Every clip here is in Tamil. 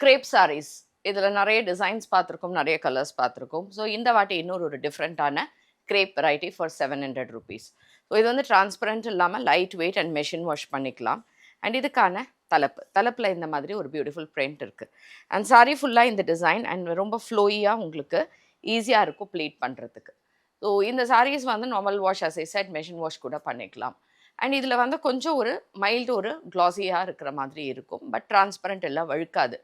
கிரேப் சாரீஸ் இதில் நிறைய டிசைன்ஸ் பார்த்துருக்கோம், நிறைய கலர்ஸ் பார்த்துருக்கோம். ஸோ இந்த வாட்டி இன்னொரு ஒரு டிஃப்ரெண்ட்டான grape variety for 700 rupees. So இது வந்து டிரான்ஸ்பரண்ட் இல்லாமல் light weight and machine wash பண்ணிக்கலாம். அண்ட் இதுக்கான தலைப்பில் இந்த மாதிரி ஒரு பியூட்டிஃபுல் பிரிண்ட் இருக்குது. அண்ட் சாரீ ஃபுல்லாக இந்த டிசைன் அண்ட் ரொம்ப ஃப்ளோயியாக உங்களுக்கு ஈஸியாக இருக்கும் ப்ளீட் பண்ணுறதுக்கு. ஸோ இந்த சாரீஸ் வந்து normal wash as I said machine wash கூட பண்ணிக்கலாம். அண்ட் இதில் வந்து கொஞ்சம் ஒரு மைல்டு ஒரு க்ளாஸியாக இருக்கிற மாதிரி இருக்கும். பட் டிரான்ஸ்பரண்ட் எல்லாம் வழுக்காது.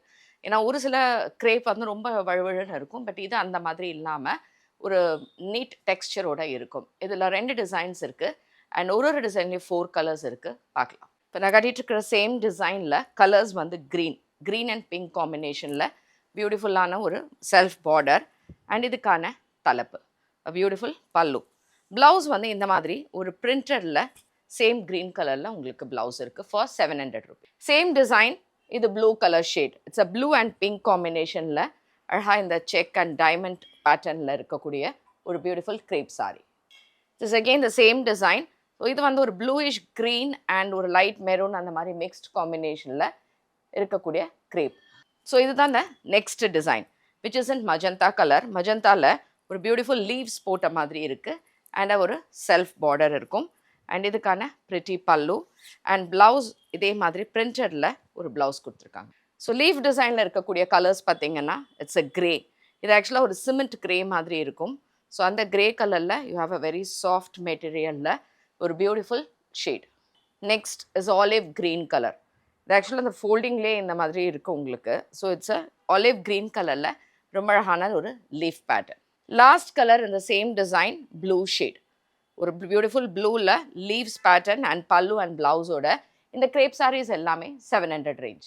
ஏன்னா ஒரு சில கிரேப் வந்து ரொம்ப வழுவழுன்னு இருக்கும். பட் இது அந்த மாதிரி இல்லாமல் ஒரு நீட் டெக்ஸ்சரோட இருக்கும். இதில் 2 டிசைன்ஸ் இருக்குது. அண்ட் ஒரு டிசைன்லேயும் 4 கலர்ஸ் இருக்குது. பார்க்கலாம். இப்போ நான் கட்டிகிட்டு இருக்கிற சேம் டிசைனில் கலர்ஸ் வந்து க்ரீன் அண்ட் பிங்க் காம்பினேஷனில் பியூட்டிஃபுல்லான ஒரு செல்ஃப் பார்டர். அண்ட் இதுக்கான தலைப்பு பியூட்டிஃபுல் பல்லு. ப்ளவுஸ் வந்து இந்த மாதிரி ஒரு பிரிண்டரில் சேம் க்ரீன் கலரில் உங்களுக்கு ப்ளவுஸ் இருக்குது ஃபார் 700 rupees. சேம் டிசைன், இது blue colour shade. It's a blue and pink காம்பினேஷனில் அழகாக இந்த செக் அண்ட் டைமண்ட் பேட்டர்னில் இருக்கக்கூடிய ஒரு beautiful crepe sari. It's again the same design. So இது வந்து ஒரு ப்ளூயிஷ் க்ரீன் அண்ட் ஒரு லைட் மெரூன் அந்த மாதிரி மிக்ஸ்ட் காம்பினேஷனில் இருக்கக்கூடிய கிரேப். ஸோ இதுதான் இந்த next design which is in magenta colour. மஜந்தாவில் ஒரு பியூட்டிஃபுல் லீவ்ஸ் போட்ட மாதிரி இருக்குது. அண்ட் ஒரு செல்ஃப் பார்டர் இருக்கும். அண்ட் இதுக்கான ப்ரிட்டி பல்லு அண்ட் ப்ளவுஸ் இதே மாதிரி பிரிண்டரில் ஒரு ப்ளவுஸ் கொடுத்துருக்காங்க. ஸோ லீஃப் டிசைனில் இருக்கக்கூடிய கலர்ஸ் பார்த்தீங்கன்னா இட்ஸ் அ கிரே. இது ஆக்சுவலாக ஒரு சிமெண்ட் கிரே மாதிரி இருக்கும். ஸோ அந்த கிரே கலரில் you have a very soft மெட்டீரியலில் ஒரு beautiful shade. Next is olive green colour. இது ஆக்சுவலாக அந்த ஃபோல்டிங்லேயே இந்த மாதிரி இருக்குது உங்களுக்கு. So it's a olive green கலரில் ரொம்ப அழகான ஒரு லீஃப் பேட்டர்ன். லாஸ்ட் கலர் இந்த சேம் டிசைன் ப்ளூ ஷேட். ஒரு பியூட்டிஃபுல் ப்ளூவில் லீவ்ஸ் பேட்டர்ன் அண்ட் பல்லு அண்ட் ப்ளவுஸோட இந்த கிரேப் சாரீஸ் எல்லாமே 700 ரேஞ்ச்.